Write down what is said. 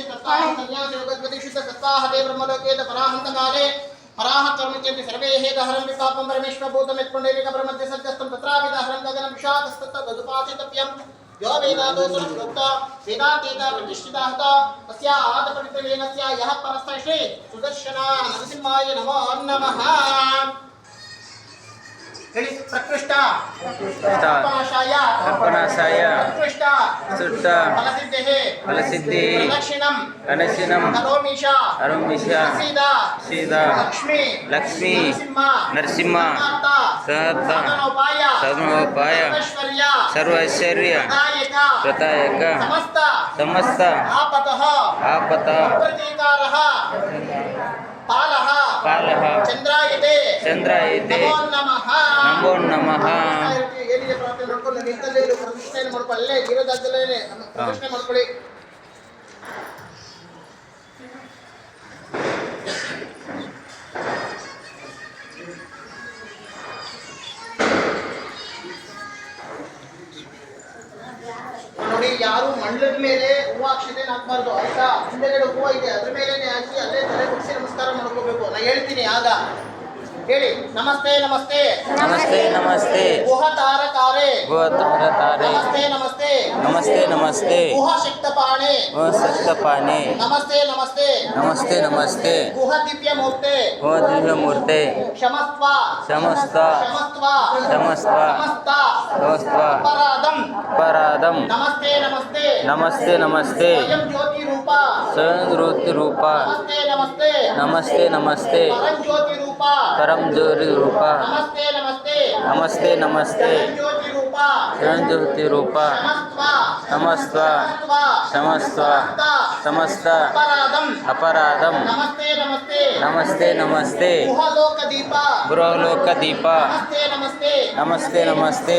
तत्ताः सन्न्यासयोगद्वति शुद्ध तत्ताः ते ब्रह्मलोकेत पराहन्तकाले पराः कर्मचन्ति सर्वे हे दहरं विपापं परमेश्वरभूतं यत्पुण्डरीकपरमध्ये सत्यस्तं तत्रापि दहरं गगनं विषाकस्तत्तदुपासितव्यं यो वेदादोसरं प्रोक्ता वेदान्तेन प्रतिष्ठिताः तस्य आदपवित्रवेनस्य यः परस्थ श्री सुदर्शना नरसिंहाय नमो नमः प्रकृष्ट कल्पनाशाय उत्कृष्ट फलसिद्धे प्रदक्षिणं करोमीशा सीता लक्ष्मी नरसिंह साधनोपाय सर्वैश्वर्य प्रदायक समस्त आपत पालः चंद्रायते नमो नमः ಏನಿದೆ ಪ್ರಾರ್ಥನೆ ಮಾಡ್ಕೊಂಡು ನಿಂತಲ್ಲೇ ಪ್ರತಿಷ್ಠೆಯನ್ನು ಮಾಡ್ಕೊಳ್ಳಿ ಇರೋದಲ್ಲೇ ಪ್ರತಿಷ್ಠೆ ಮಾಡ್ಕೊಳ್ಳಿ ನೋಡಿ ಯಾರು ಮಂಡಲದ ಮೇಲೆ ಹೂವಾಕ್ಷತೆ ಹಾಕಬಾರ್ದು ಆಯ್ತಾ ಹಿಂದೆಗಡೆ ಹೂವು ಇದೆ ಅದ್ರ ಮೇಲೆನೆ ಹಾಕಿ ಅಲ್ಲೇ ತಲೆ ಕೊಡಿಸಿ ನಮಸ್ಕಾರ ಮಾಡ್ಕೋಬೇಕು ನಾ ಹೇಳ್ತೀನಿ ಆಗ ಹೇಳಿ ನಮಸ್ತೆ ನಮಸ್ತೆ ನಮಸ್ತೆ ನಮಸ್ತೆ ಗುಹತಾರಕಾರೆ ನಮಸ್ತೆ ನಮಸ್ತೆ ನಮಸ್ತೆ ನಮಸ್ತೆ ಗುಹಶಕ್ತಪಾಣೆ ನಮಸ್ತೆ ನಮಸ್ತೆ ನಮಸ್ತೆ ನಮಸ್ತೆ ಗುಹದಿವ್ಯಮೂರ್ತೆ ಕ್ಷಮಸ್ವ ಪರಾದಂ ನಮಸ್ತೆ ನಮಸ್ತೆ ಸ್ವಯಂ ಜ್ಯೋತಿ ರೂಪ ನಮಸ್ತೆ ನಮಸ್ತೆ ಪರಂ ಜ್ಯೋತಿ ರೂಪ ನಮಸ್ತೆ ಸ್ವಯಂ ಜ್ಯೋತಿ ರೂಪ ಸಮಸ್ತ ಅಪರಾಧಂ ನಮಸ್ತೆ ಗೃಹಲೋಕ ದೀಪ ನಮಸ್ತೆ